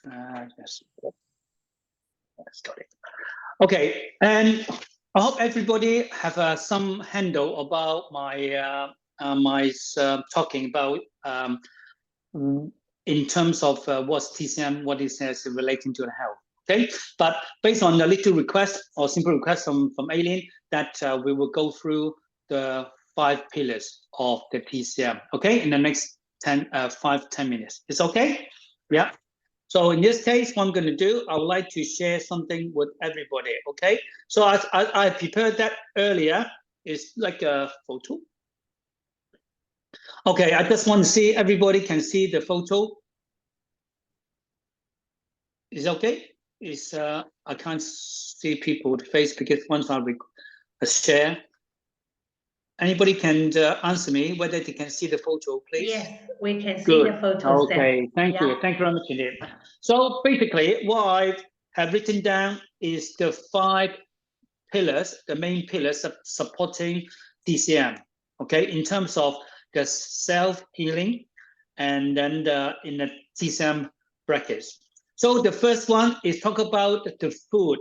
Yes, got it. Okay, and I hope everybody have some handle about my talking about in terms of what's TCM, what it says relating to the health. Okay, but based on a little request or simple request from Aileen, that we will go through the 5 pillars of the TCM. Okay, in the next 5-10 minutes. It's okay? Yeah. So in this case, what I'm going to do, I would like to share something with everybody. Okay. So as I prepared that earlier, it's like a photo. Okay, I just want to see everybody can see the photo. Is okay? Is I can't see people's face because once I share, anybody can answer me whether they can see the photo, please. Yes, we can see Good. the photo. Okay, thank you. Thank you very much indeed. So basically, what I have written down is the 5 pillars, the main pillars of supporting TCM. Okay, in terms of the self-healing, and then in the TCM brackets. So the first one is talk about the food.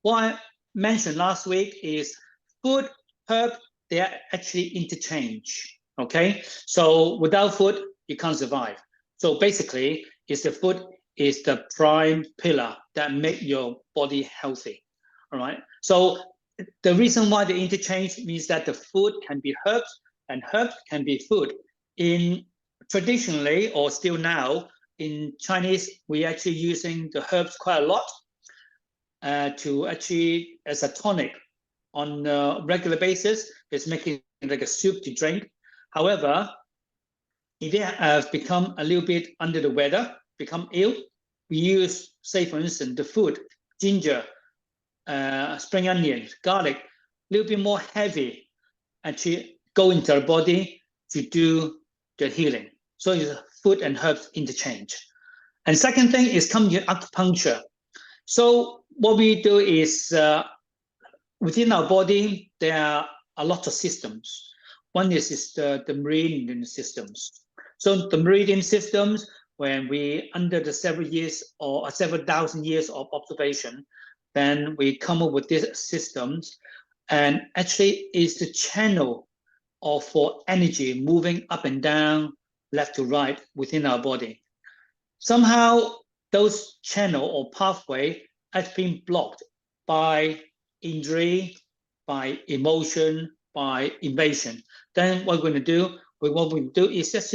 What I mentioned last week is food, herb, they are actually interchange. Okay, so without food, you can't survive. So basically, is the food is the prime pillar that make your body healthy. All right. So the reason why they interchange means that the food can be herbs and herbs can be food. In traditionally or still now in Chinese, we actually using the herbs quite a lot to actually as a tonic on a regular basis. It's making like a soup to drink. However, if you have become a little bit under the weather, become ill, we use, say for instance, the food, ginger, spring onion, garlic, a little bit more heavy, actually go into our body to do the healing. So it's food and herbs interchange. And second thing is come to acupuncture. So what we do is within our body, there are a lot of systems. One is the meridian systems. So the meridian systems, when we, under the several years or several thousand years of observation, then we come up with these systems, and actually is the channel of for energy moving up and down, left to right within our body. Somehow those channel or pathway has been blocked by injury, by emotion, by invasion. Then what we're going to do, what we do is just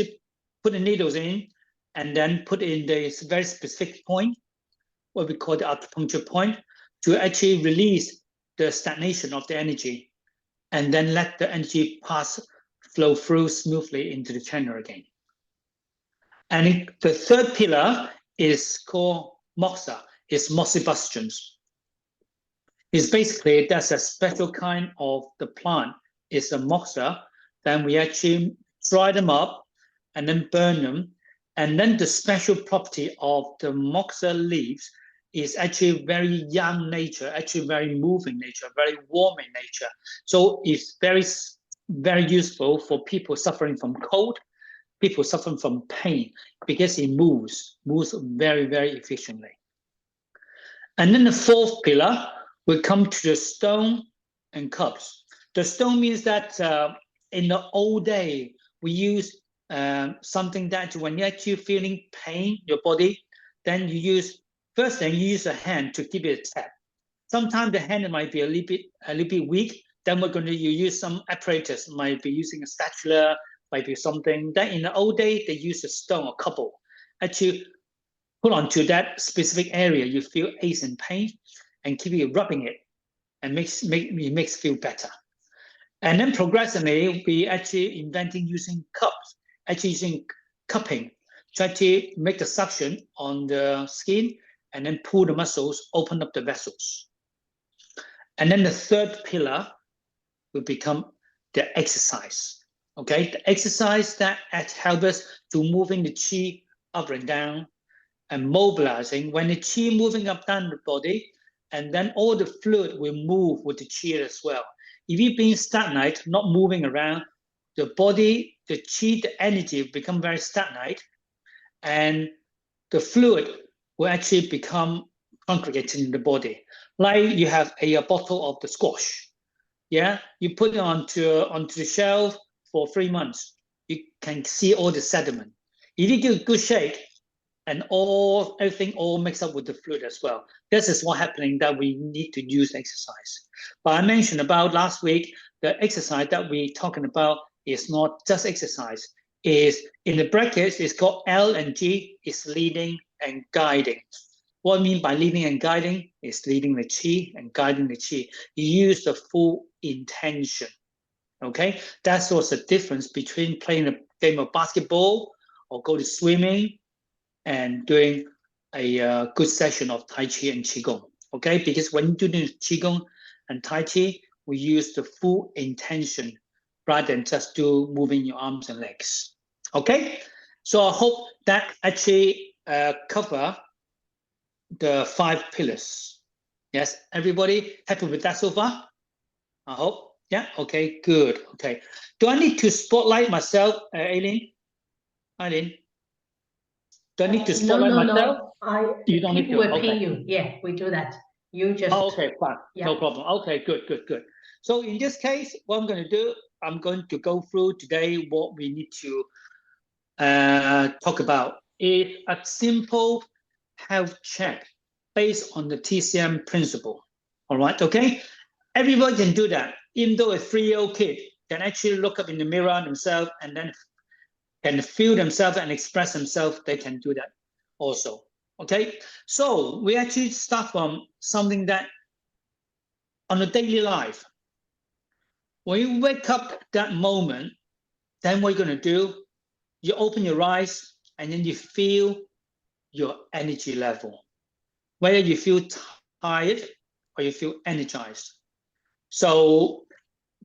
put the needles in and then put in this very specific point, what we call the acupuncture point, to actually release the stagnation of the energy and then let the energy flow through smoothly into the channel again. And the third pillar is called moxa, it's moxibustions. It's basically, that's a special kind of the plant, it's a moxa. Then we actually dry them up and then burn them. And then the special property of the moxa leaves is actually very young nature, actually very moving nature, very warm in nature. So it's very, very useful for people suffering from cold, people suffering from pain, because it moves very, very efficiently. And then the fourth pillar, we come to the stone and cups. The stone means that in the old day, we use something that when you're actually feeling pain, your body, then you use, first thing, you use a hand to give it a tap. Sometimes the hand might be a little bit weak. Then we're going to use some apparatus, might be using a spatula, might be something. Then in the old day, they use a stone or couple. Actually, put onto that specific area you feel ache and pain, and keep it rubbing it, and it makes feel better. And then progressively, we actually inventing using cups, actually using cupping, try to make the suction on the skin, and then pull the muscles, open up the vessels. And then the third pillar will become the exercise. Okay, the exercise that helps us to moving the chi up and down and mobilizing. When the chi moving up down the body, and then all the fluid will move with the chi as well. If you've been stagnant, not moving around, the body, the chi, the energy become very stagnant, and the fluid will actually become congregated in the body. Like you have a bottle of the squash. Yeah, you put it onto the shelf for 3 months. You can see all the sediment. If you give a good shake, and everything all mixed up with the fluid as well. This is what happening that we need to use exercise. But I mentioned about last week, the exercise that we talking about is not just exercise. Is in the brackets, it's called L and G, is leading and guiding. What I mean by leading and guiding is leading the chi and guiding the chi. You use the full intention. Okay, that's what's the difference between playing a game of basketball or go to swimming and doing a good session of Tai Chi and Qigong, okay? Because when you do Qigong and Tai Chi, we use the full intention rather than just do moving your arms and legs, okay? So I hope that actually cover the 5 pillars. Yes, everybody happy with that so far? I hope, yeah, okay, good, okay. Do I need to spotlight myself, Aileen? Aileen? Do I need to spotlight myself? You don't need to. People will pay Okay. you. Yeah, we do that. You just. Oh, okay, fine. Yeah. No problem. Okay, good. So in this case, what I'm going to do, I'm going to go through today what we need to talk about is a simple health check based on the TCM principle. All right, okay? Everybody can do that. Even though a 3-year-old kid can actually look up in the mirror themselves and then can feel themselves and express themselves, they can do that also. Okay, so we actually start from something that on a daily life, when you wake up that moment, then what you're going to do, you open your eyes and then you feel your energy level, whether you feel tired or you feel energized. So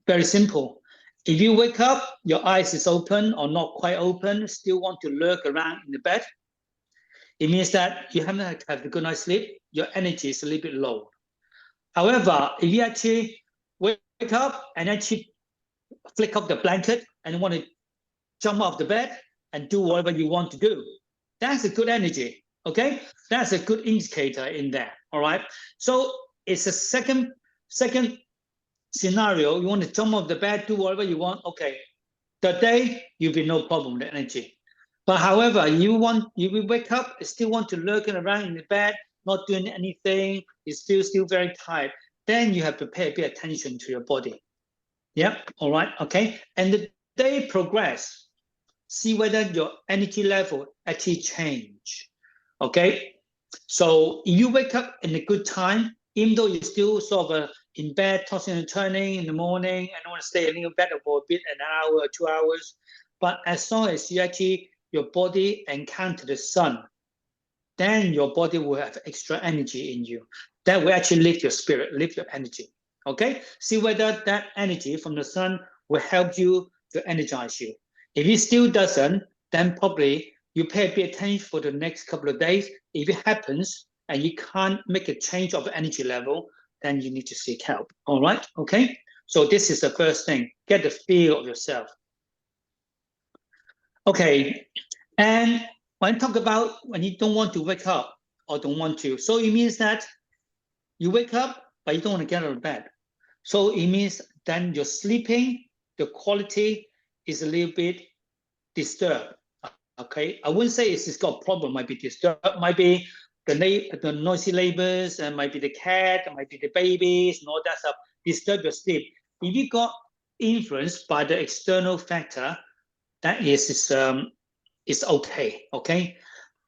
very simple. If you wake up, your eyes is open or not quite open, still want to lurk around in the bed, it means that you haven't had a good night's sleep, your energy is a little bit low. However, if you actually wake up and actually flick up the blanket and want to jump off the bed and do whatever you want to do, that's a good energy, okay? That's a good indicator in there, all right? So it's a second scenario. You want to jump off the bed, do whatever you want, okay. The day, you'll be no problem with the energy. But however, you wake up, still want to lurking around in the bed, not doing anything, you still very tired, then you have to pay a bit attention to your body. Yeah, all right, okay. And the day progress, see whether your energy level actually change. Okay, so if you wake up in a good time, even though you're still sort of in bed, tossing and turning in the morning, and want to stay a little better for a bit, an hour or 2 hours, but as long as you actually, your body encounter the sun, then your body will have extra energy in you. That will actually lift your spirit, lift your energy. Okay, see whether that energy from the sun will help you to energize you. If it still doesn't, then probably you pay a bit attention for the next couple of days. If it happens and you can't make a change of energy level, then you need to seek help. All right, okay? So this is the first thing, get the feel of yourself. Okay, and when I talk about when you don't want to wake up or don't want to, so it means that you wake up, but you don't want to get out of bed. So it means then you're sleeping, the quality is a little bit disturbed. Okay, I wouldn't say it's got a problem, might be disturbed, might be the noisy neighbors, and might be the cat, might be the babies, and all that stuff, disturb your sleep. If you got influenced by the external factor, that is okay, okay?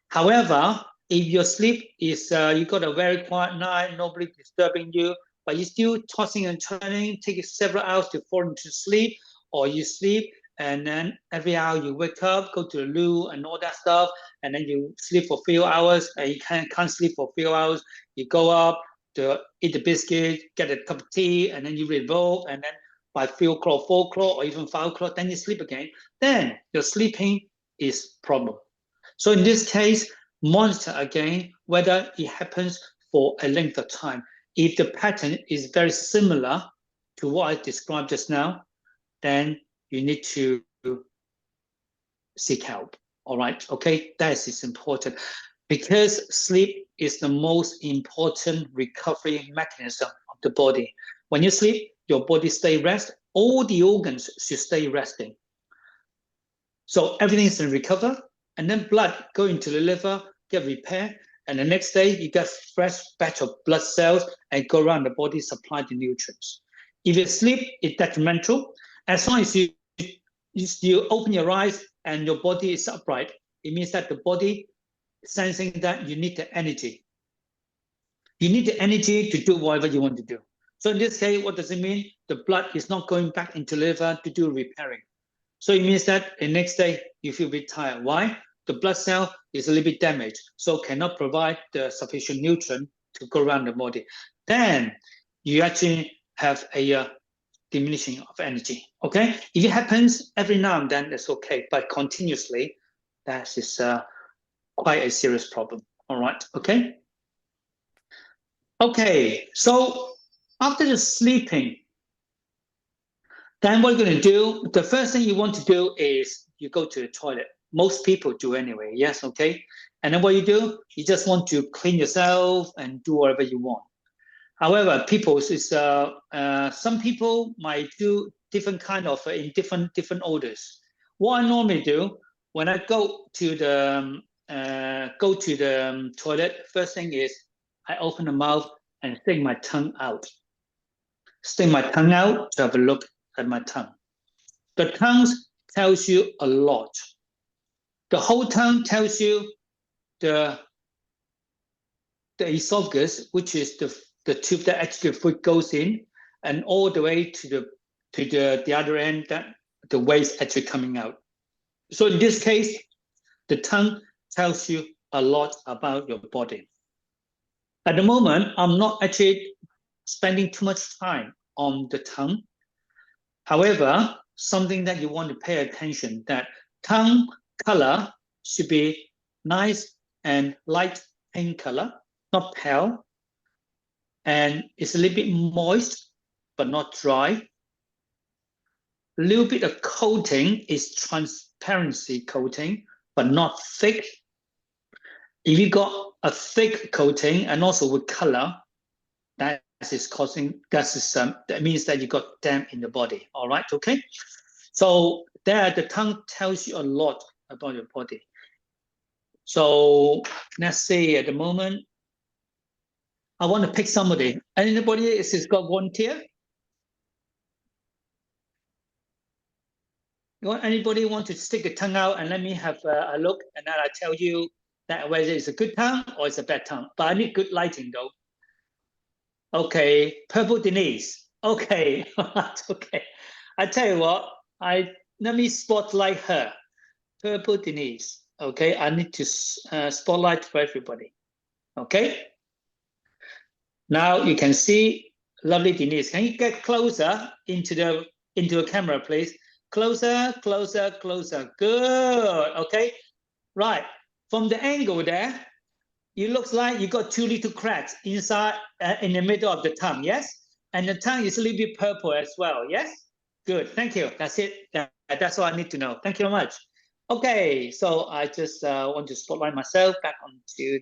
However, if your sleep is, you got a very quiet night, nobody disturbing you, but you're still tossing and turning, take several hours to fall into sleep, or you sleep, and then every hour you wake up, go to the loo and all that stuff, and then you sleep for a few hours, and you can't sleep for a few hours, you go up to eat the biscuit, get a cup of tea, and then you revolve, and then by 3 o'clock, 4 o'clock, or even 5 o'clock, then you sleep again, then your sleeping is problem. So in this case, monitor again whether it happens for a length of time. If the pattern is very similar to what I described just now, then you need to seek help. All right, okay, that is important. because sleep is the most important recovery mechanism of the body. When you sleep, your body stay rest. All the organs should stay resting. So everything is to recover, and then blood go into the liver, get repaired, and the next day you get fresh batch of blood cells and go around the body, supply the nutrients. If you sleep, it's detrimental. As long as you open your eyes and your body is upright, it means that the body sensing that you need the energy. You need the energy to do whatever you want to do. So in this case, what does it mean? The blood is not going back into the liver to do repairing. So it means that the next day you feel a bit tired. Why? The blood cell is a little bit damaged, so cannot provide the sufficient nutrient to go around the body. Then you actually have a diminishing of energy. Okay, if it happens every now and then, that's okay, but continuously, that is quite a serious problem. All right. Okay. Okay. So after the sleeping, then what you're going to do, the first thing you want to do is you go to the toilet. Most people do anyway, yes, okay? And then what you do, you just want to clean yourself and do whatever you want. However, some people might do different kind of, in different orders. What I normally do, when I go to the toilet, first thing is I open the mouth and stick my tongue out. Stick my tongue out to have a look at my tongue. The tongue tells you a lot. The whole tongue tells you the esophagus, which is the tube that actually the food goes in, and all the way to the other end that the waste actually coming out. So in this case, the tongue tells you a lot about your body. At the moment, I'm not actually spending too much time on the tongue. However, something that you want to pay attention, that tongue color should be nice and light pink color, not pale. And it's a little bit moist, but not dry. A little bit of coating is transparency coating, but not thick. If you got a thick coating and also with color, that means that you got damp in the body. All right, okay. So there, the tongue tells you a lot about your body. So let's say at the moment, I want to pick somebody. Anybody has got volunteer? Anybody want to stick the tongue out and let me have a look, and then I tell you that whether it's a good tongue or it's a bad tongue. But I need good lighting though. Okay, Purple Denise. Okay, okay. I tell you what, let me spotlight her. Purple Denise. Okay, I need to spotlight for everybody. Okay. Now you can see lovely Denise. Can you get closer into the camera, please? Closer, closer, closer. Good. Okay. Right. From the angle there, it looks like you got two little cracks inside in the middle of the tongue. Yes. And the tongue is a little bit purple as well. Yes. Good. Thank you. That's it. That's all I need to know. Thank you very much. Okay. So I just want to spotlight myself back onto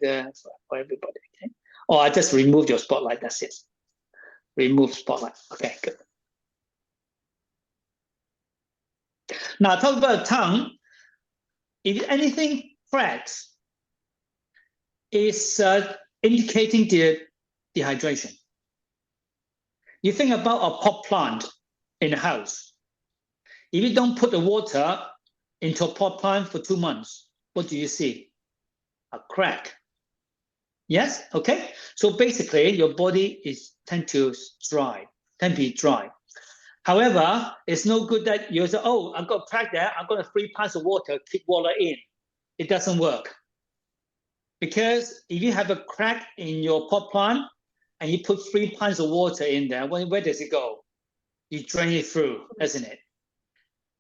for everybody. Okay. Oh, I just removed your spotlight. That's it. Remove spotlight. Okay, good. Now, talk about tongue. If anything cracks, it's indicating the dehydration. You think about a pot plant in a house. If you don't put the water into a pot plant for 2 months, what do you see? A crack. Yes, okay. So basically, your body tend to be dry. However, it's no good that you say, "Oh, I've got a crack there. I'm going to 3 pints of water, keep water in." It doesn't work, because if you have a crack in your pot plant and you put 3 pints of water in there, where does it go? You drain it through, doesn't it?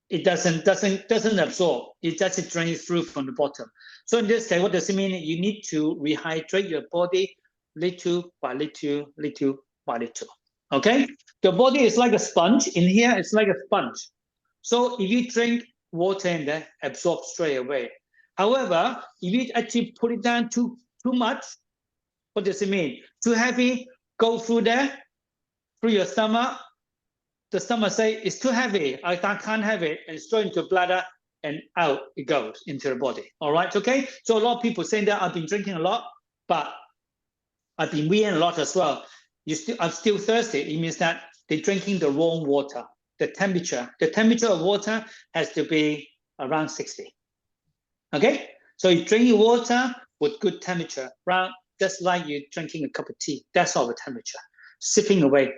It doesn't absorb. It just drains through from the bottom. So in this case, what does it mean? You need to rehydrate your body little by little, little by little. Okay? The body is like a sponge. In here, it's like a sponge. So if you drink water in there, absorb straight away. However, if you actually put it down too much, what does it mean? Too heavy, go through there, through your stomach. The stomach say it's too heavy, I can't have it, and straight into bladder, and out it goes into the body. All right, okay? So a lot of people saying that I've been drinking a lot, but I've been weeing a lot as well. I'm still thirsty. It means that they're drinking the wrong water. The temperature of water has to be around 60. Okay, so you drink your water with good temperature, around just like you're drinking a cup of tea. That's all the temperature, sipping away.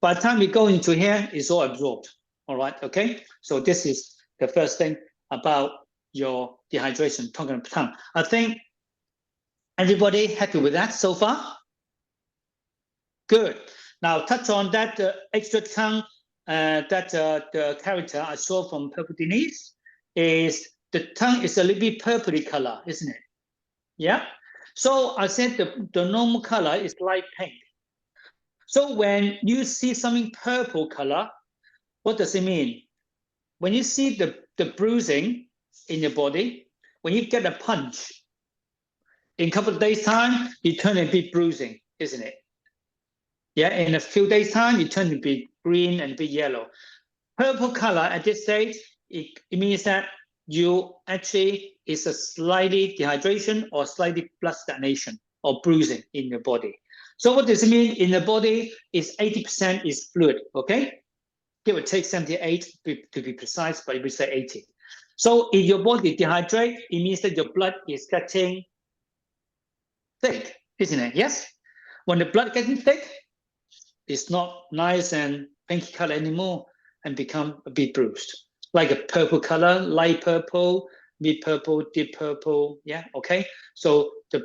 By the time we go into here, it's all absorbed. All right, okay? So this is the first thing about your dehydration, talking about tongue. I think everybody happy with that so far? Good. Now touch on that extra tongue, the character I saw from Purple Denise is the tongue is a little bit purpley color, isn't it? Yeah. So I said the normal color is light pink. So when you see something purple color, what does it mean? When you see the bruising in your body, when you get a punch, in a couple of days' time, you turn a bit bruising, isn't it? Yeah, in a few days' time, you turn to be green and be yellow. Purple color at this stage, it means that you actually is a slightly dehydration or slightly blood stagnation or bruising in your body. So what does it mean? In the body is 80% is fluid, okay? Give or take 78 to be precise, but we say 80. So if your body dehydrate, it means that your blood is getting thick, isn't it? Yes? When the blood getting thick, it's not nice and pinky color anymore and become a bit bruised. Like a purple color, light purple, mid purple, deep purple, yeah, okay? So the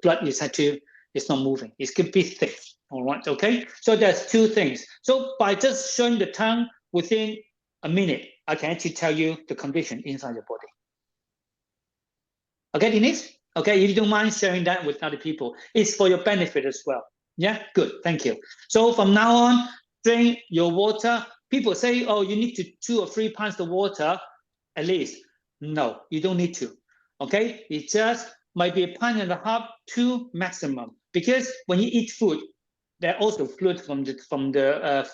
blood is actually, it's not moving. It's could be thick, all right, okay? So there's two things. So by just showing the tongue within a minute, I can actually tell you the condition inside your body. Okay, Denise? Okay, if you don't mind sharing that with other people, it's for your benefit as well. Yeah, good, thank you. So from now on, drink your water. People say, oh, you need to 2 or 3 pints of water at least. No, you don't need to, okay? It just might be 1.5 pints, 2 maximum. Because when you eat food, there are also fluid from the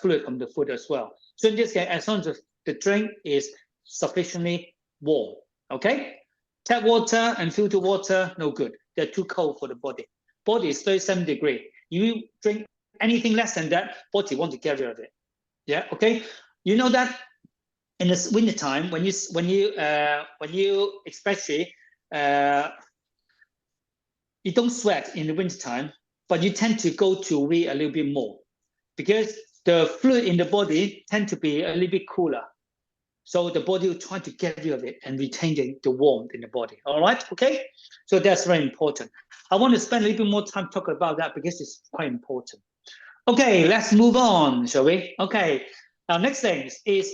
fluid from the food as well. So in this case, as long as the drink is sufficiently warm, okay? Tap water and filter water, no good. They're too cold for the body. Body is 37 degrees. You drink anything less than that, body want to get rid of it. Yeah, okay. You know that in the winter time, when you especially you don't sweat in the winter time, but you tend to go to wee a little bit more because the fluid in the body tend to be a little bit cooler. So the body will try to get rid of it and retain the warmth in the body. All right, okay? So that's very important. I want to spend a little bit more time talking about that because it's quite important. Okay, let's move on, shall we? Okay, now next thing is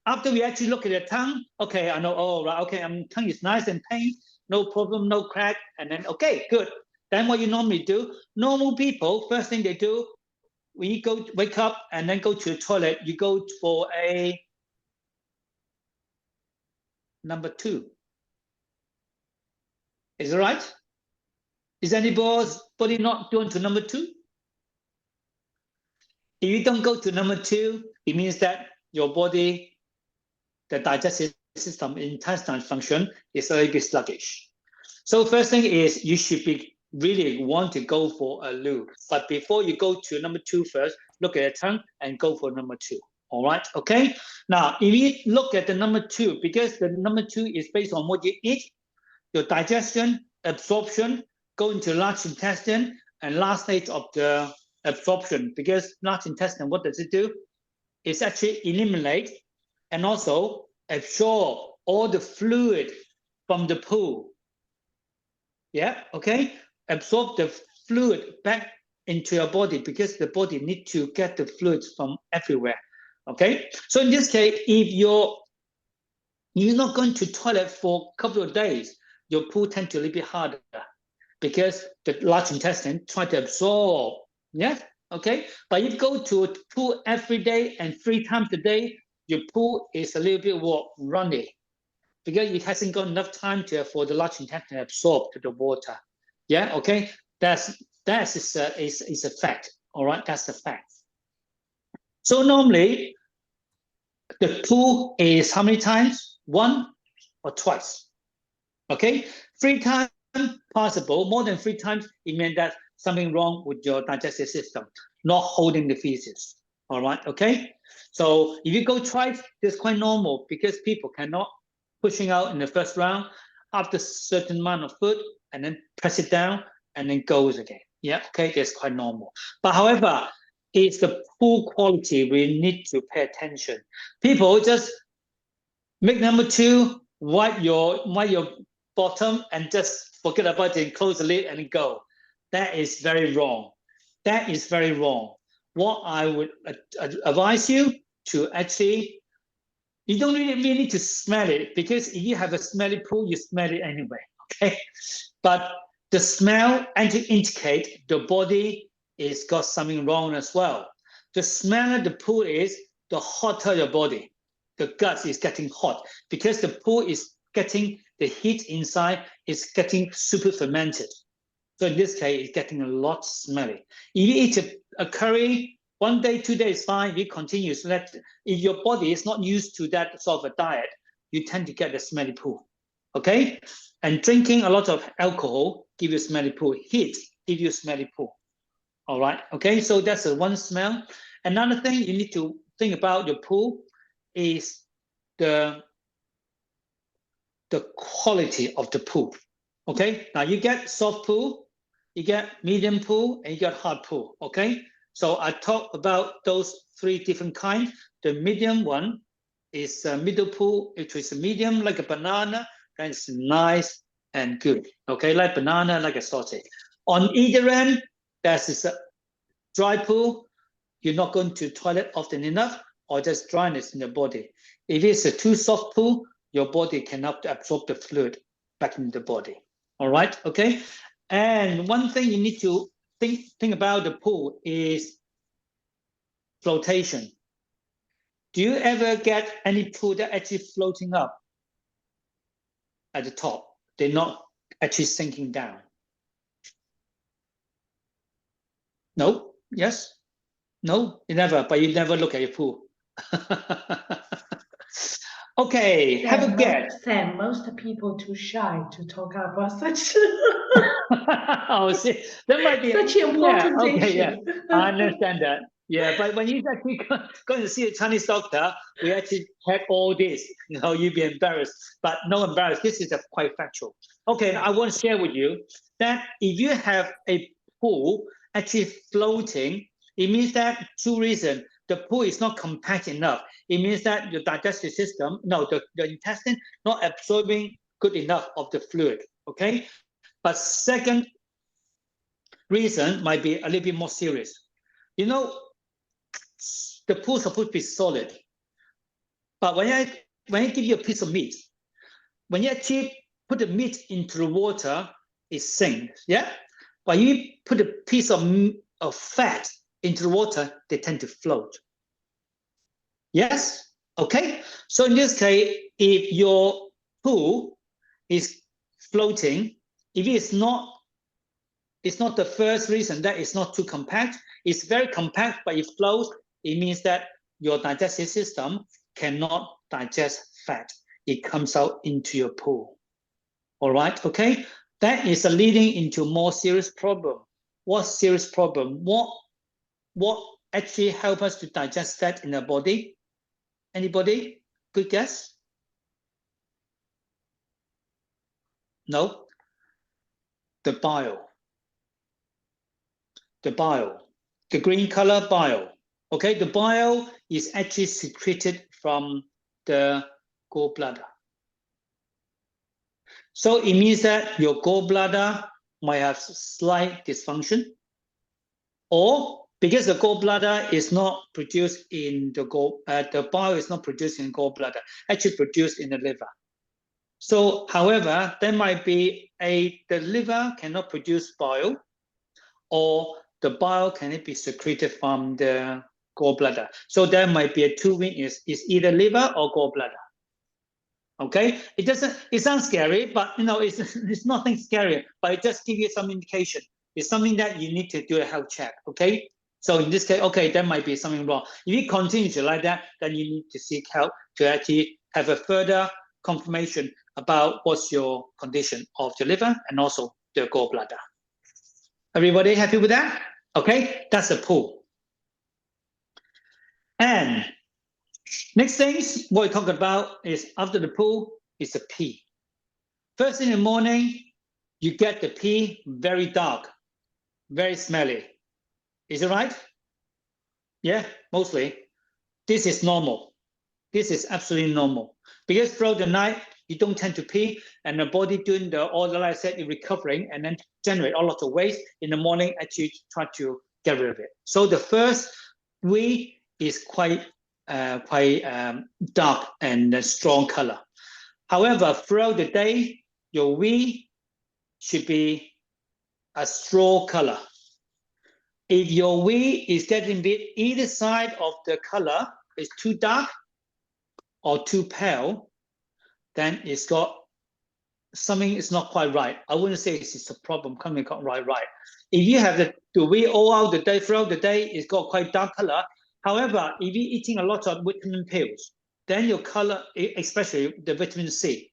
after we actually look at the tongue, okay, I know, oh, right, okay, tongue is nice and pink, no problem, no crack, and then, okay, good. Then what you normally do, normal people, first thing they do, when you go wake up and then go to the toilet, you go for a number 2. Is it right? Is anybody not going to number 2? If you don't go to number 2, it means that your body, the digestive system, intestinal function is a little bit sluggish. So first thing is you should be really want to go for a loo. But before you go to number 2 first, look at the tongue and go for number 2. All right, okay? Now, if you look at the number 2, because the number 2 is based on what you eat, your digestion, absorption, go into large intestine, and last stage of the absorption, because large intestine, what does it do? It's actually eliminate and also absorb all the fluid from the poo. Yeah, okay? Absorb the fluid back into your body because the body needs to get the fluids from everywhere. Okay, so in this case, if you're not going to toilet for a couple of days, your poo tends to be a little bit harder because the large intestine try to absorb. Yes, okay. But if you go to a poo every day and 3 times a day, your poo is a little bit runny because it hasn't got enough time for the large intestine to absorb the water. Yeah, okay, that is a fact. All right, that's the fact. So normally the poo is how many times? 1 or twice. Okay, 3 times possible. More than 3 times, it means that something wrong with your digestive system, not holding the feces. All right, okay. So if you go twice, it's quite normal because people cannot pushing out in the first round after a certain amount of food and then press it down and then goes again. Yeah, okay, that's quite normal. But however, it's the poo quality we need to pay attention. People just make number 2, wipe your bottom and just forget about it and close the lid and go. That is very wrong. That is very wrong. What I would advise you to actually, you don't really need to smell it, because if you have a smelly poo, you smell it anyway, okay? But the smell indicate the body is got something wrong as well. The smeller the poo is, the hotter your body. The gut is getting hot because the poo is getting the heat inside, is getting super fermented. So in this case, it's getting a lot smelly. If you eat a curry, 1 day, 2 days, fine. You continue. So that if your body is not used to that sort of a diet, you tend to get the smelly poo. Okay? And drinking a lot of alcohol give you smelly poo. Heat give you smelly poo. All right. Okay. So that's the one smell. Another thing you need to think about your poo is the quality of the poo. Okay. Now you get soft poo, you get medium poo, and you get hard poo. Okay. So I talk about those 3 different kinds. The medium one is a middle poo, which is a medium like a banana, and it's nice and good. Okay, like banana, like a sausage. On either end, there's a dry poo. You're not going to toilet often enough, or just dryness in the body. If it's a too soft poo, your body cannot absorb the fluid back in the body. All right, okay. And one thing you need to think about the poo is flotation. Do you ever get any poo that actually floating up at the top? They're not actually sinking down. No? Yes? No? You never, but you never look at your poo. Okay, have a guess. Sam, most people too shy to talk about such Oh, see, that might be such important okay, issue. yeah, I understand that. Yeah, but when you actually going to see a Chinese doctor, we actually have all this. You know, you'd be embarrassed, but no embarrassed. This is quite factual. Okay, I want to share with you that if you have a pool actually floating, it means that 2 reasons. The pool is not compact enough. It means that your digestive system, no, the intestine not absorbing good enough of the fluid. Okay, but second reason might be a little bit more serious. You know, the pool is supposed to be solid, but when I give you a piece of meat, when you actually put the meat into the water, it sinks. Yeah, but you put a piece of fat into the water, they tend to float. Yes. Okay. So in this case, if your pool is floating, if it's not the first reason that it's not too compact. It's very compact, but it flows. It means that your digestive system cannot digest fat. It comes out into your pool. All right, okay? That is a leading into more serious problem. What serious problem? What actually help us to digest fat in the body? Anybody? Good guess? No? The bile. The bile, the green color bile. Okay, the bile is actually secreted from the gallbladder. So it means that your gallbladder might have slight dysfunction, or because the gallbladder is not produced in the bile is not produced in gallbladder, actually produced in the liver. So, however, there might be the liver cannot produce bile, or the bile can be secreted from the gallbladder. So there might be a 2 weakness. It's either liver or gallbladder. Okay, it sounds scary, but it's nothing scary, but it just gives you some indication. It's something that you need to do a health check. Okay, so in this case, okay, there might be something wrong. If you continue to like that, then you need to seek help to actually have a further confirmation about what's your condition of the liver and also the gallbladder. Everybody happy with that? Okay, that's the pool. And next things what we talk about is after the pool is the pee. First in the morning, you get the pee very dark, very smelly. Is it right? Yeah, mostly. This is normal. This is absolutely normal. Because throughout the night, you don't tend to pee, and the body doing all the, like I said, recovering and then generate a lot of waste. In the morning, actually try to get rid of it. So the first wee is quite dark and strong color. However, throughout the day, your wee should be a straw color. If your wee is getting bit either side of the color is too dark or too pale, then it's got something is not quite right. I wouldn't say it's a problem coming right. If you have the wee all out the day, throughout the day, it's got quite dark color. However, if you're eating a lot of vitamin pills, then your color, especially the vitamin C,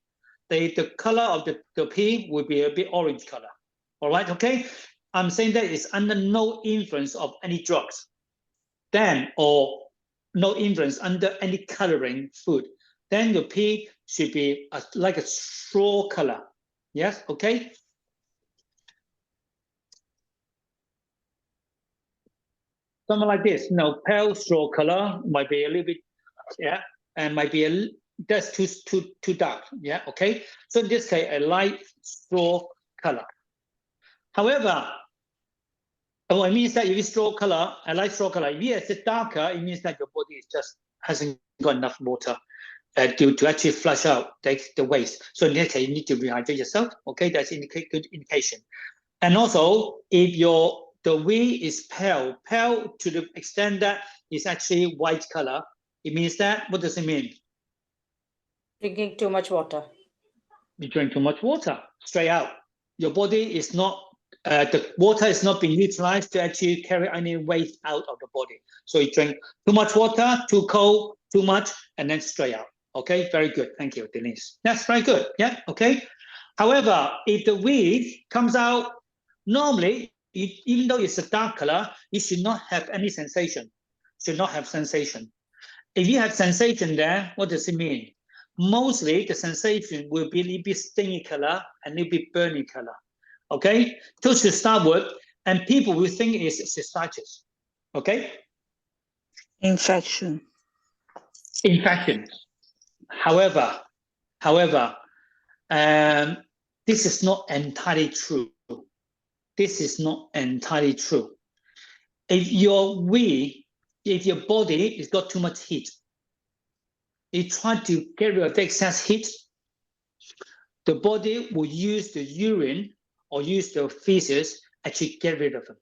the color of the pee will be a bit orange color. All right, okay? I'm saying that it's under no influence of any drugs, then, or no influence under any coloring food. Then your pee should be like a straw color. Yes, okay? Something like this, pale straw color might be a little bit, yeah, and might be that's too dark, yeah, okay? So in this case, a light straw color. However, it means that if it's straw color, a light straw color, if it's darker, it means that your body hasn't got enough water to actually flush out the waste. So in this case, you need to rehydrate yourself, okay? That's a good indication. And also, if the wee is pale to the extent that it's actually white color, it means that, what does it mean? Drinking too much water. You drink too much water, straight out. Your body is not, the water is not being utilized to actually carry any waste out of the body. So you drink too much water, too cold, too much, and then straight out. Okay, very good. Thank you, Denise. That's very good. Yeah, okay. However, if the wee comes out, normally, even though it's a dark color, it should not have any sensation. Should not have sensation. If you have sensation there, what does it mean? Mostly the sensation will be a little bit stingy color and a little bit burning color. Okay, so to start with, and people will think it's cystitis. Okay, Infection. However, this is not entirely true. This is not entirely true. If your body has got too much heat, you try to get rid of the excess heat, the body will use the urine or use the feces actually get rid of them.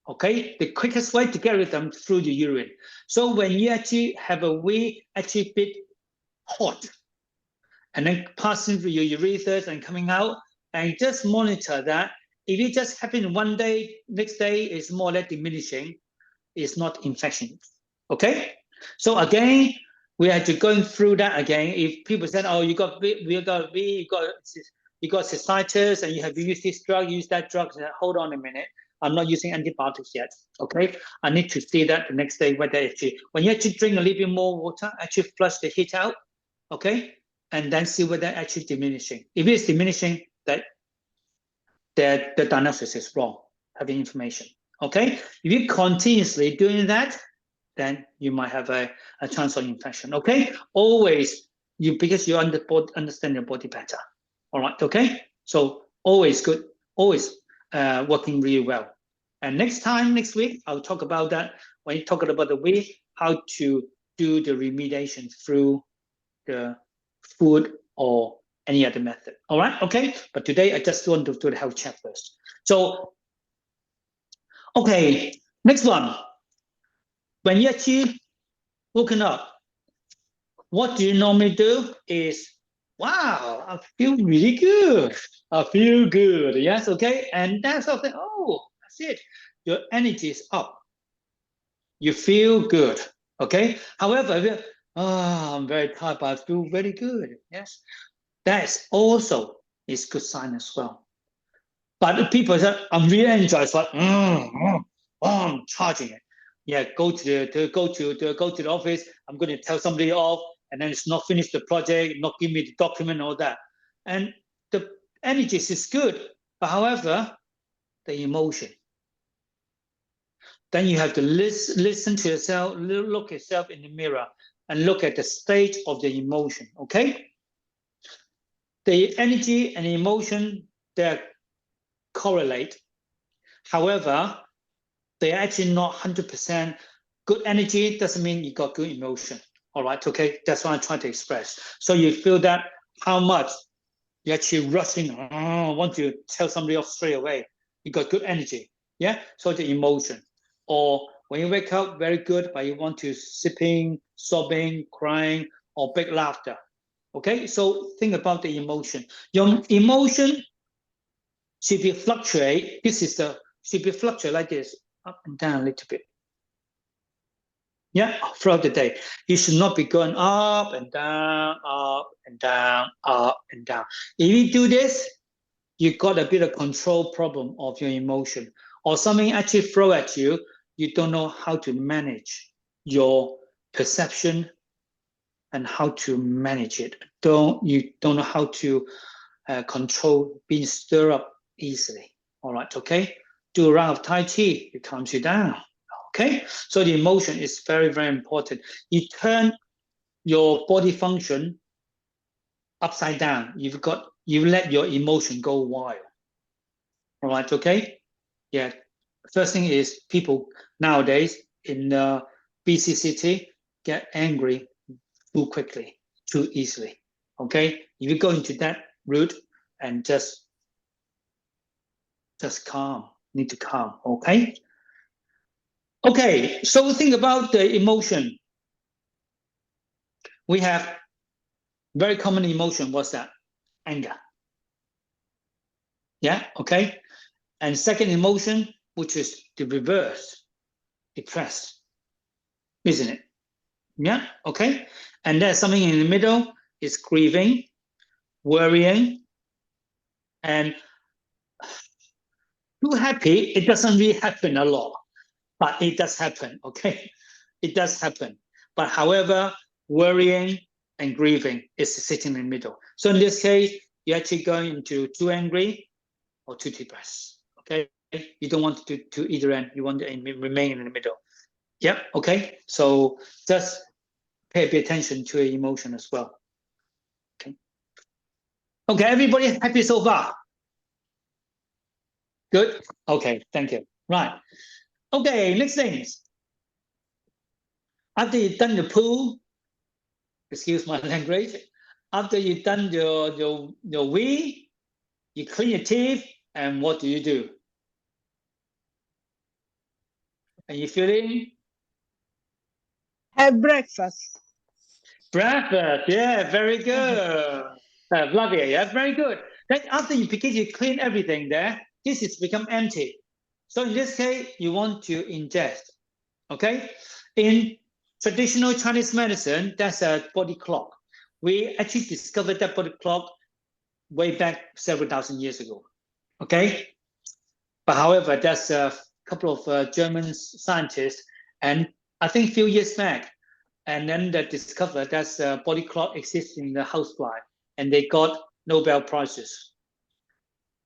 Okay, the quickest way to get rid of them through the urine. So when you actually have a wee actually bit hot, and then passing through your urethra and coming out, and just monitor that. If it just happens one day, next day is more or less diminishing, it's not infection. Okay, so again, we have to go through that again. If people said, "Oh, you got cystitis, and you have to use this drug, use that drug," and hold on a minute, I'm not using antibiotics yet. Okay, I need to see that the next day whether actually, when you actually drink a little bit more water, actually flush the heat out. Okay, and then see whether actually diminishing. If it's diminishing, that the diagnosis is wrong, having information. Okay, if you continuously doing that, then you might have a chance of infection. Okay, always because you understand your body better. All right, okay, so always good, always working really well. And next week, I'll talk about that when you talk about the way how to do the remediation through the food or any other method. All right, okay, but today I just want to do the health check first. So, okay, next one. When you actually woken up, what do you normally do is wow, I feel really good. I feel good. Yes, okay. And that's something, oh, that's it. Your energy is up. You feel good. Okay. However, if you, oh, I'm very tired, but I feel very good. Yes. That's also is good sign as well. But the people say, I'm really energized, like, I'm charging it. Yeah, go to the office. I'm going to tell somebody off, and then it's not finished the project, not give me the document, all that. And the energy is good, but however, the emotion. Then you have to listen to yourself, look yourself in the mirror, and look at the state of the emotion. Okay, the energy and the emotion, they correlate. However, they're actually not 100% good energy. Doesn't mean you got good emotion. All right, okay, that's what I'm trying to express. So you feel that how much you're actually rushing, want to tell somebody off straight away. You got good energy, yeah. So the emotion, or when you wake up, very good, but you want to sipping, sobbing, crying, or big laughter. Okay, so think about the emotion. Your emotion should be fluctuate. This is the should be fluctuate like this, up and down a little bit. Yeah, throughout the day. You should not be going up and down, up and down, up and down. If you do this, you got a bit of control problem of your emotion, or something actually throw at you, you don't know how to manage your perception and how to manage it. You don't know how to control being stirred up easily. All right, okay? Do a round of Tai Chi, it calms you down. Okay, so the emotion is very, very important. You turn your body function upside down. You let your emotion go wild. All right, okay? Yeah. First thing is people nowadays in the BC city get angry too quickly, too easily. Okay, if you go into that route and just calm, need to calm. Okay. Okay, so think about the emotion. We have very common emotion. What's that? Anger. Yeah, okay. And second emotion, which is the reverse, depressed, isn't it? Yeah, okay. And there's something in the middle, is grieving, worrying, and too happy. It doesn't really happen a lot, but it does happen, okay? It does happen. But however, worrying and grieving is sitting in the middle. So in this case, you're actually going into too angry or too depressed, okay? You don't want to either end, you want to remain in the middle. Yeah, okay? So just pay a bit attention to your emotion as well. Okay. Okay, everybody happy so far? Good? Okay, thank you. Right. Okay, next things. After you've done the pool, excuse my language, after you've done your wee, you clean your teeth, and what do? Are you feeling? Have breakfast. Breakfast, yeah, very good. Flavia, yeah, very good. Then after because you clean everything there, this is become empty. So in this case, you want to ingest, okay? In traditional Chinese medicine, that's a body clock. We actually discovered that body clock way back several thousand years ago, okay? But however, that's a couple of German scientists, and I think a few years back, and then they discovered that body clock exists in the housefly, and they got Nobel Prizes.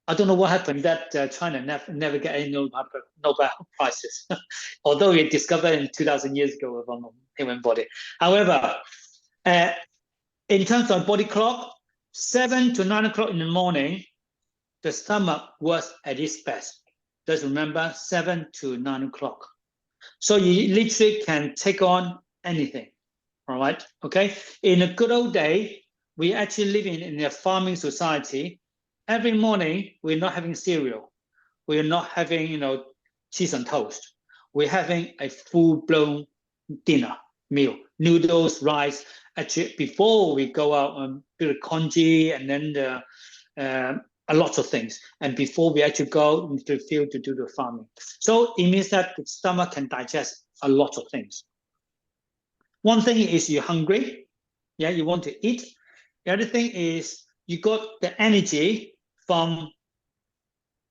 I don't know what happened that China never get any Nobel Prizes, although we discovered in 2,000 years ago from human body. However, in terms of body clock, 7 to 9 o'clock in the morning, the stomach was at its best. Just remember 7 to 9 o'clock. So you literally can take on anything. All right. Okay. In a good old day, we actually living in a farming society. Every morning, we're not having cereal. We're not having, cheese and toast. We're having a full-blown dinner meal, noodles, rice, actually before we go out and do the congee and then a lot of things, and before we actually go into the field to do the farming. So it means that the stomach can digest a lot of things. One thing is you're hungry, yeah, you want to eat. The other thing is you got the energy from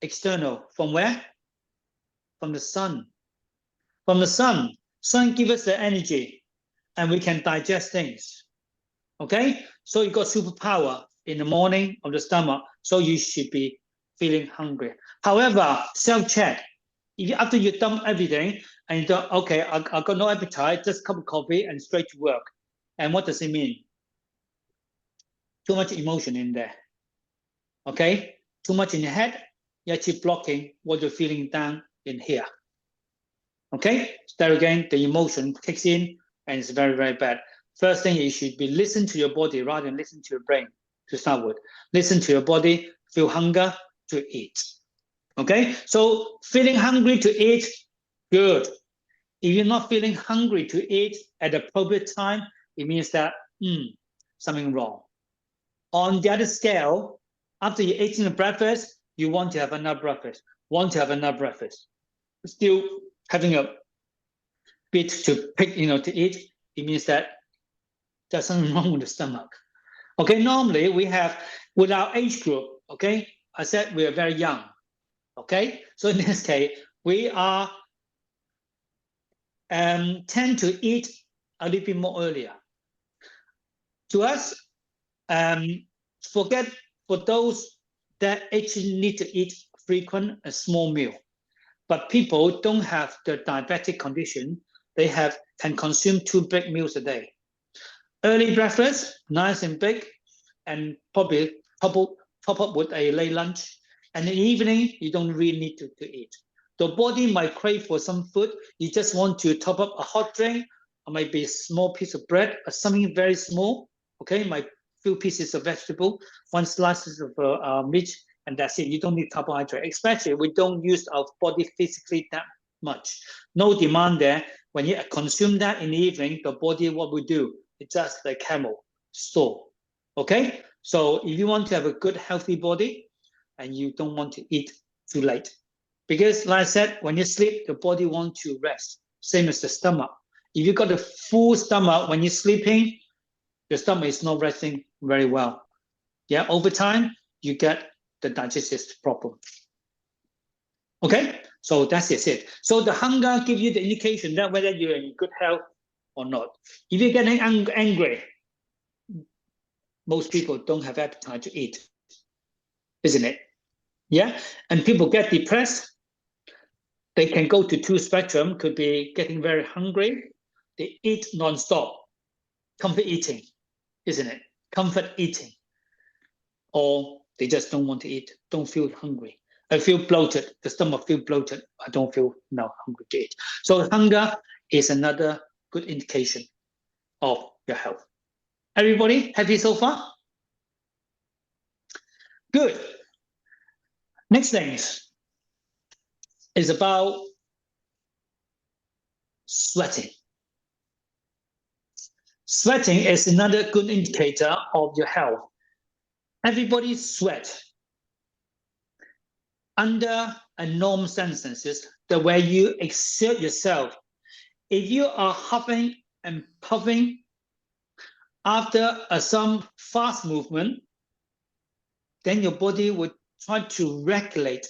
external. From where? From the sun. From the sun. Sun gives us the energy and we can digest things. Okay? So you got superpower in the morning of the stomach. So you should be feeling hungry. However, self-check. After you dump everything and you thought, okay, I got no appetite, just a cup of coffee and straight to work. And what does it mean? Too much emotion in there. Okay? Too much in your head, you're actually blocking what you're feeling down in here. Okay? So there again, the emotion kicks in and it's very, very bad. First thing, you should be listen to your body rather than listen to your brain to start with. Listen to your body, feel hunger to eat. Okay? So feeling hungry to eat, good. If you're not feeling hungry to eat at the appropriate time, it means that something wrong. On the other scale, after you're eating the breakfast, you want to have another breakfast, Still having a bit to pick, to eat, it means that there's something wrong with the stomach. Okay, normally we have, with our age group, okay, I said we are very young, okay? So in this case, we are tend to eat a little bit more earlier. To us, forget for those that actually need to eat frequent a small meal, but people don't have the diabetic condition. They can consume 2 big meals a day. Early breakfast, nice and big, and probably top up with a late lunch. And in the evening, you don't really need to eat. The body might crave for some food. You just want to top up a hot drink, or maybe a small piece of bread, or something very small. Okay, my few pieces of vegetable, 1 slices of meat, and that's it. You don't need carbohydrate, especially we don't use our body physically that much. No demand there. When you consume that in the evening, the body, what we do, it's just like camel, store. Okay, so if you want to have a good, healthy body, and you don't want to eat too late, because like I said, when you sleep, the body wants to rest. Same as the stomach. If you got a full stomach when you're sleeping, your stomach is not resting very well. Yeah, over time, you get the digestive problem. Okay, so that's it. So the hunger gives you the indication that whether you're in good health or not. If you're getting angry, most people don't have appetite to eat, isn't it? Yeah, and people get depressed. They can go to 2 spectrum, could be getting very hungry. They eat non-stop, comfort eating, isn't it? Comfort eating. Or they just don't want to eat, don't feel hungry. I feel bloated, the stomach feel bloated. I don't feel now hungry to eat. So hunger is another good indication of your health. Everybody happy so far? Good. Next thing is about sweating. Sweating is another good indicator of your health. Everybody sweat. Under a normal circumstances, the way you exert yourself, if you are huffing and puffing after some fast movement, then your body would try to regulate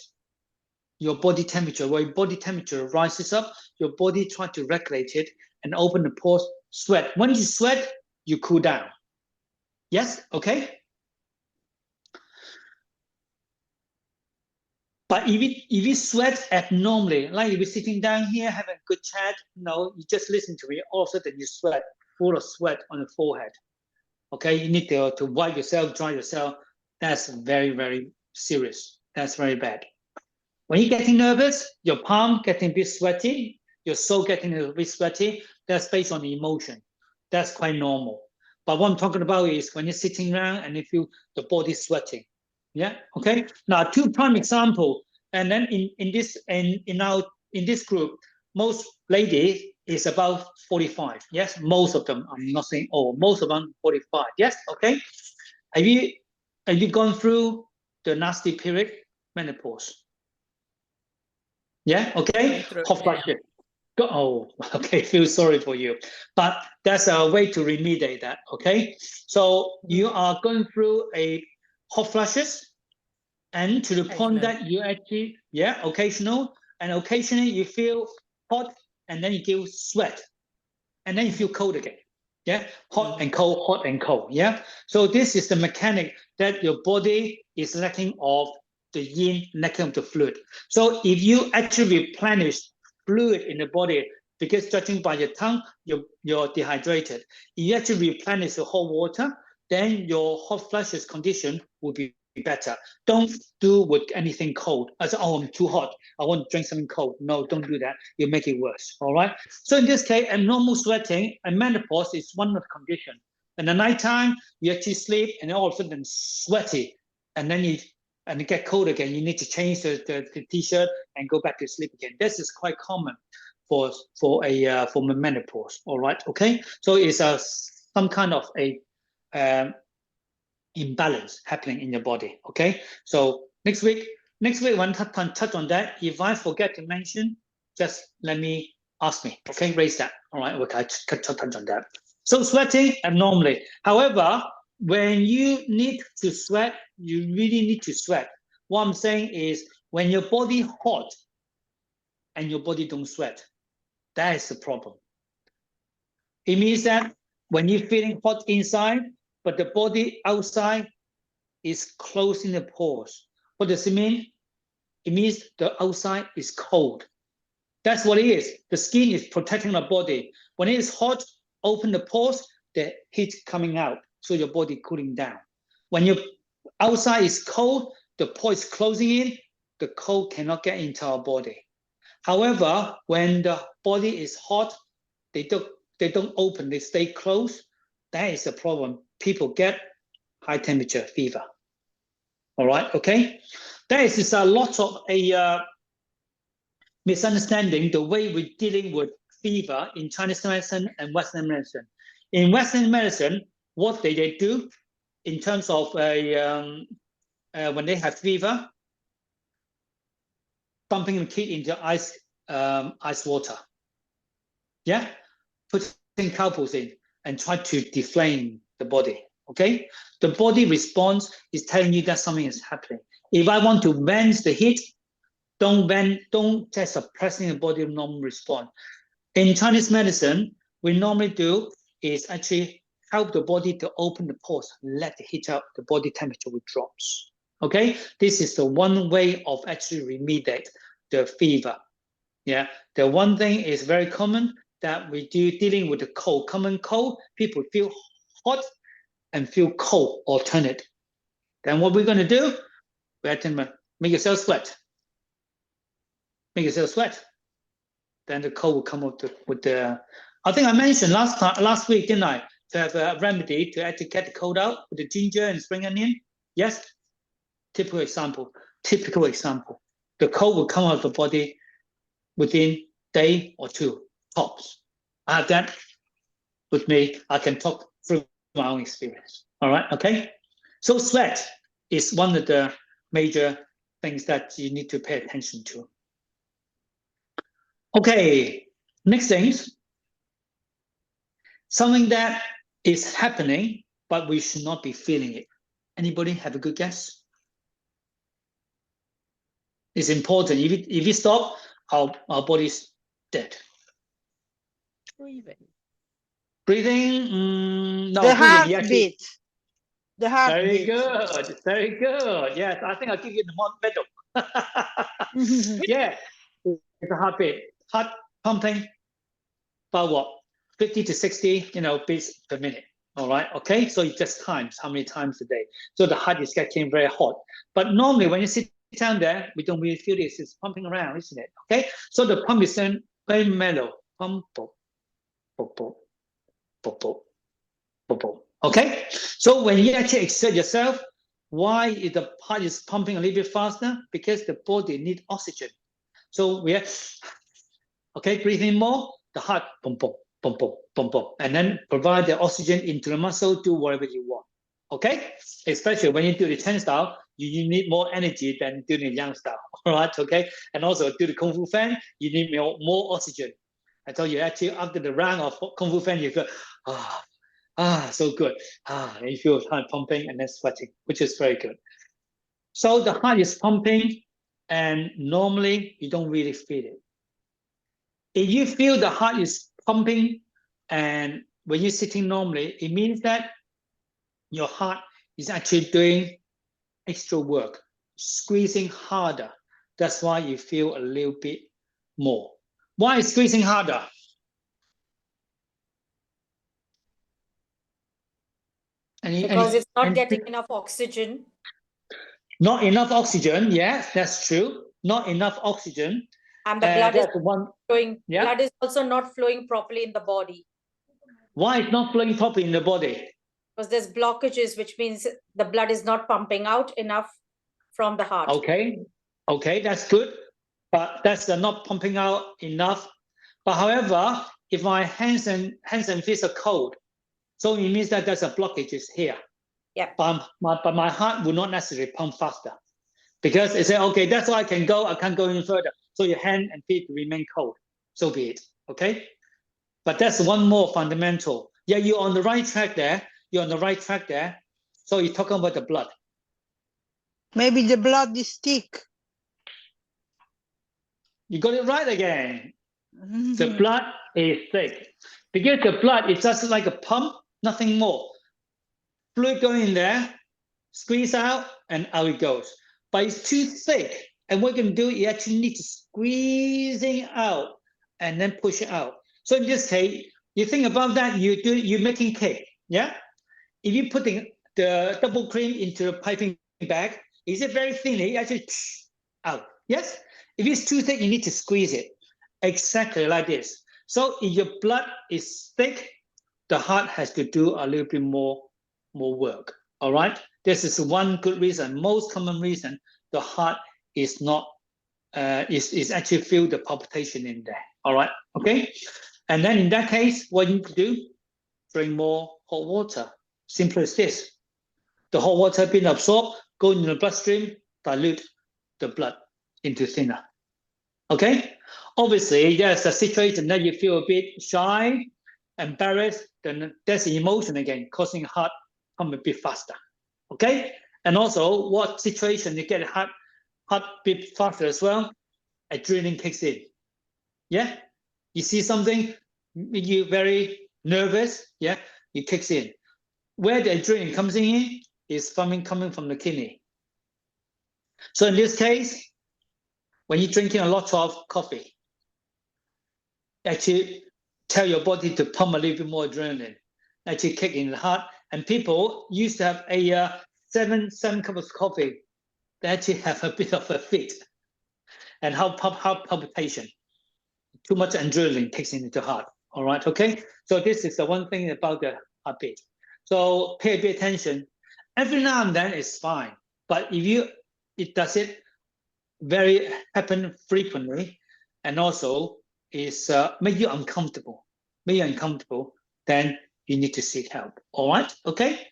your body temperature. When your body temperature rises up, your body tries to regulate it and open the pores, sweat. When you sweat, you cool down. Yes, okay? But if you sweat abnormally, like if you're sitting down here having a good chat, you just listen to me, all of a sudden you sweat, full of sweat on the forehead. Okay, you need to wipe yourself, dry yourself. That's very, very serious. That's very bad. When you're getting nervous, your palm getting a bit sweaty, your soul getting a bit sweaty, that's based on the emotion. That's quite normal. But what I'm talking about is when you're sitting around and you feel the body sweating. Yeah, okay. Now 2 prime example, and then in this group, most ladies is about 45. Yes, most of them. I'm not saying all. Most of them 45. Yes, okay. Have you gone through the nasty period, menopause? Yeah, okay. Going through, Hot yeah. flashes. Oh, okay. Feel sorry for you, but that's a way to remediate that. Okay, so you are going through a hot flashes, and to the point Occasional. that you actually, yeah, occasional, and occasionally you feel hot, and then you feel sweat, and then you feel cold again. Yeah, hot and cold, hot and cold. Yeah, so this is the mechanic that your body is lacking of the yin, lacking of the fluid. So if you actually replenish fluid in the body, because judging by your tongue, you're dehydrated. If you actually replenish the hot water, then your hot flashes condition will be better. Don't do with anything cold. I said, oh, I'm too hot. I want to drink something cold. No, don't do that. You make it worse. All right. So in this case, abnormal sweating and menopause is one of the conditions. In the nighttime, you actually sleep and all of a sudden sweaty, and then you get cold again. You need to change the t-shirt and go back to sleep again. This is quite common for menopause. All right. Okay. So it's some kind of a imbalance happening in your body. Okay. So next week when touch on that. If I forget to mention, just ask me. Okay, raise that. All right, we can touch on that. So sweating abnormally. However, when you need to sweat, you really need to sweat. What I'm saying is when your body hot and your body don't sweat, that is the problem. It means that when you're feeling hot inside, but the body outside is closing the pores. What does it mean? It means the outside is cold. That's what it is. The skin is protecting the body. When it is hot, open the pores, the heat coming out, so your body cooling down. When your outside is cold, the pore is closing in, the cold cannot get into our body. However, when the body is hot, they don't open, they stay closed. That is the problem. People get high temperature fever. All right, okay? There is a lot of misunderstanding the way we're dealing with fever in Chinese medicine and Western medicine. In Western medicine, what they do in terms of when they have fever, dumping the kid into ice water. Yeah, putting cowpose in and try to deflame the body. Okay, the body response is telling you that something is happening. If I want to vent the heat, don't just suppressing the body normal response. In Chinese medicine, we normally do is actually help the body to open the pores, let the heat out, the body temperature will drops. Okay, this is the one way of actually remediate the fever. Yeah, the one thing is very common that we do dealing with the cold, common cold, people feel hot and feel cold alternate. Then what we're going to do, we have to make yourself sweat. Make yourself sweat. Then the cold will come up with the. I think I mentioned last week, didn't I? To have a remedy to actually get the cold out with the ginger and spring onion. Yes. Typical example. Typical example. The cold will come out of the body within day or two tops. I have that with me. I can talk through my own experience. All right. Okay. So sweat is one of the major things that you need to pay attention to. Okay, next things. Something that is happening, but we should not be feeling it. Anybody have a good guess? It's important. If you stop, our body's dead. Breathing. Breathing? No, The breathing. You actually, heartbeat. The very heartbeat. good. Very good. Yes, I think I'll give you the medal. Yeah, it's a heartbeat. Heart pumping about what? 50 to 60, beats per minute. All right. Okay. So it just times how many times a day. So the heart is getting very hot. But normally when you sit down there, we don't really feel this. It's pumping around, isn't it? Okay. So the pump is then very mellow. Pump, pump, pump, pump, pump, pump, pump. Okay. So when you actually exert yourself, why is the heart is pumping a little bit faster? Because the body needs oxygen. So we have Okay, breathe in more, the heart pump, pump, pump, pump, pump, pump, and then provide the oxygen into the muscle, do whatever you want. Okay, especially when you do the Chen style, you need more energy than doing the Yang style. All right, okay, and also do the Kung Fu Fan, you need more oxygen. I told you actually after the round of Kung Fu Fan, you feel so good. And you feel heart pumping and then sweating, which is very good. So the heart is pumping, and normally you don't really feel it. If you feel the heart is pumping, and when you're sitting normally, it means that your heart is actually doing extra work, squeezing harder. That's why you feel a little bit more. Why is squeezing harder? Because it's not getting enough oxygen. Not enough oxygen, yes, that's true. Not enough oxygen. And the blood is flowing. Yeah. Blood is also not flowing properly in the body. Why it's not flowing properly in the body? Because there's blockages, which means the blood is not pumping out enough from the heart. Okay, that's good, but that's not pumping out enough. But however, if my hands and feet are cold, so it means that there's a blockage here. Yeah. But my heart will not necessarily pump faster, because it says, okay, that's all I can go. I can't go any further. So your hand and feet remain cold. So be it. Okay. But that's one more fundamental. Yeah, you're on the right track there. You're on the right track there. So you're talking about the blood. Maybe the blood is thick. You got it right again. The blood is thick. Because the blood is just like a pump, nothing more. Fluid going in there, squeeze out, and out it goes. But it's too thick. And what you can do, you actually need to squeezing out and then push it out. So in this case, you think about that, you're making cake, yeah? If you put the double cream into the piping bag, is it very thin? It actually out, yes? If it's too thick, you need to squeeze it. Exactly like this. So if your blood is thick, the heart has to do a little bit more work, all right? This is one good reason, most common reason the heart is not, is actually feel the palpitation in there, all right, okay? And then in that case, what you need to do, drink more hot water. Simple as this. The hot water being absorbed, go into the bloodstream, dilute the blood into thinner. Okay? Obviously, there's a situation that you feel a bit shy, embarrassed, then there's the emotion again, causing heart pump a bit faster. Okay? And also, what situation you get heart beat faster as well? Adrenaline kicks in. Yeah? You see something, you're very nervous, yeah? It kicks in. Where the adrenaline comes in is coming from the kidney. So in this case, when you're drinking a lot of coffee, actually tell your body to pump a little bit more adrenaline, actually kick in the heart. And people used to have a 7 cups of coffee, they actually have a bit of a fit and heart palpitation. Too much adrenaline kicks into the heart. All right, okay? So this is the one thing about the heartbeat. So pay a bit attention. Every now and then it's fine, but if it does it very happen frequently, and also is make you uncomfortable, then you need to seek help. All right, okay?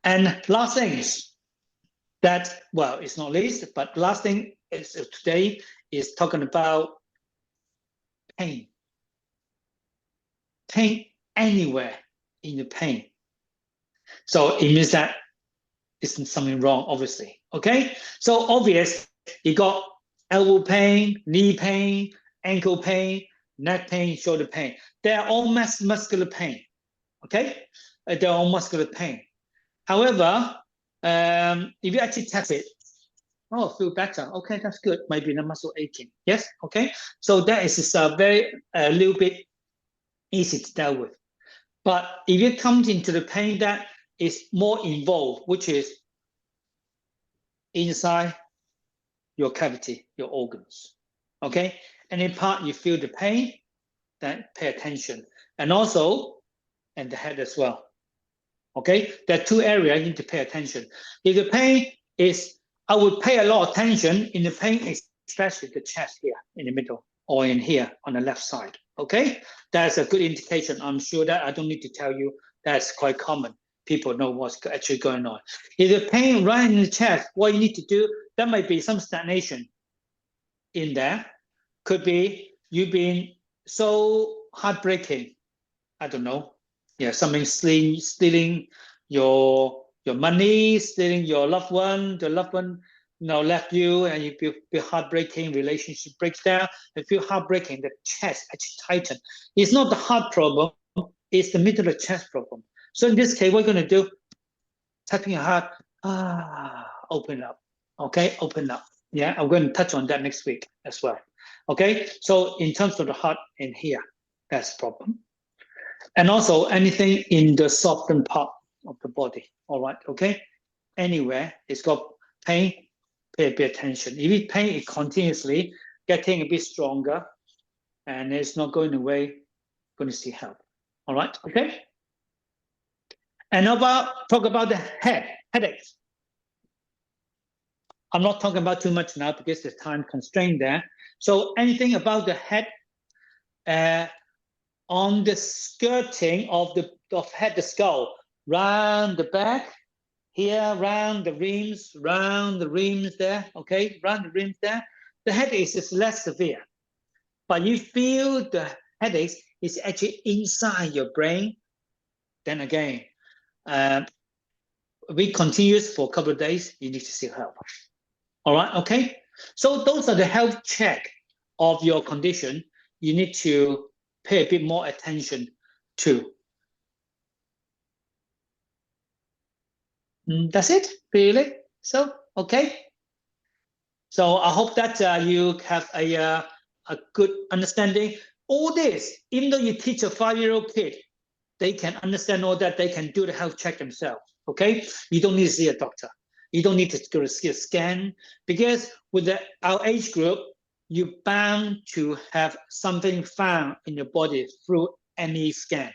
And last thing is that, well, it's not least, but last thing is today is talking about pain. Pain anywhere in the pain. So it means that it's something wrong, obviously. Okay? So obvious, you got elbow pain, knee pain, ankle pain, neck pain, shoulder pain. They're all muscular pain. Okay? They're all muscular pain. However, if you actually tap it, oh, feel better. Okay, that's good. Maybe the muscle aching. Yes, okay. So that is a little bit easy to deal with. But if it comes into the pain that is more involved, which is inside your cavity, your organs, okay? Any part you feel the pain, then pay attention. And also, and the head as well, okay? There are two areas you need to pay attention. If the pain is, I would pay a lot of attention in the pain, especially the chest here in the middle. or in here on the left side. Okay, that's a good indication. I'm sure that I don't need to tell you that's quite common. People know what's actually going on. If the pain right in the chest, what you need to do, that might be some stagnation in there. Could be you being so heartbreaking. I don't know. Yeah, something stealing your money, stealing your loved one. The loved one left you, and you feel heartbreaking. Relationship breaks down. You feel heartbreaking. The chest actually tighten. It's not the heart problem. It's the middle of the chest problem. So in this case, what we're going to do, tapping your heart, open up. Okay, open up. Yeah, I'm going to touch on that next week as well. Okay, so in terms of the heart in here, that's the problem. And also anything in the softened part of the body. All right, okay? Anywhere it's got pain, pay a bit attention. If it pain is continuously getting a bit stronger and it's not going away, going to see help. All right, okay? And talk about the headaches. I'm not talking about too much now because there's time constraint there. So anything about the head, on the skirting of the head, the skull, round the back, here, round the rims there, okay, round the rims there. The headache is less severe, but you feel the headache is actually inside your brain. Then again, we continues for a couple of days, you need to seek help. All right, okay? So those are the health check of your condition. You need to pay a bit more attention to. That's it, really. So, okay. So I hope that you have a good understanding. All this, even though you teach a 5-year-old kid, they can understand all that. They can do the health check themselves. Okay, you don't need to see a doctor. You don't need to go to see a scan, because with our age group, you're bound to have something found in your body through any scan.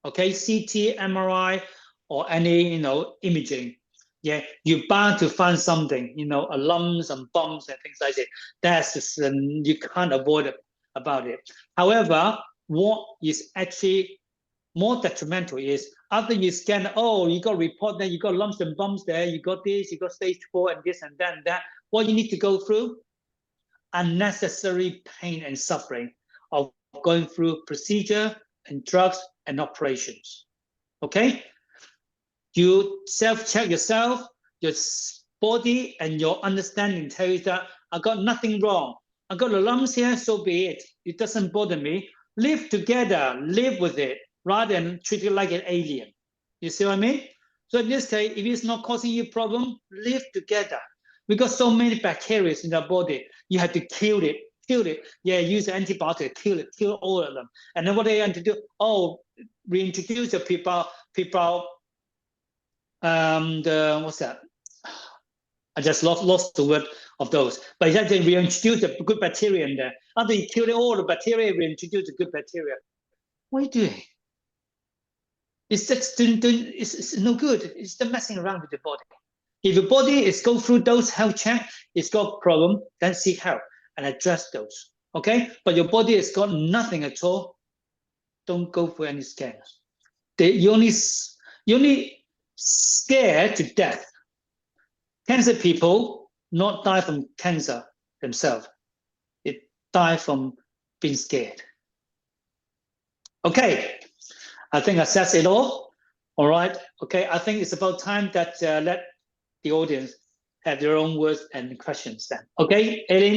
Okay, CT, MRI, or any imaging. Yeah, you're bound to find something. A lumps and bumps and things like that. That's just you can't avoid it about it. However, what is actually more detrimental is after you scan, you got a report that you got lumps and bumps there, you got this, you got stage 4 and this and that and that. What you need to go through? Unnecessary pain and suffering of going through procedure and drugs and operations. Okay? You self-check yourself, your body and your understanding tell you that I got nothing wrong. I got the lumps here, so be it. It doesn't bother me. Live together, live with it, rather than treat it like an alien. You see what I mean? So in this case, if it's not causing you a problem, live together. We got so many bacteria in our body, you have to kill it. Yeah, use antibiotic, kill all of them. And then what they want to do? Reintroduce the people, what's that? I just lost the word of those. But they reintroduce the good bacteria in there. After you kill all the bacteria, reintroduce the good bacteria. What are you doing? It's just it's no good. It's just messing around with the body. If your body is go through those health checks, it's got problem, then seek help and address those. Okay? But your body has got nothing at all, don't go for any scans. You only scared to death. Cancer people not die from cancer themselves. It die from being scared. Okay, I think I said it all. All right. Okay, I think it's about time that let the audience have their own words and questions then. Okay, Eileen?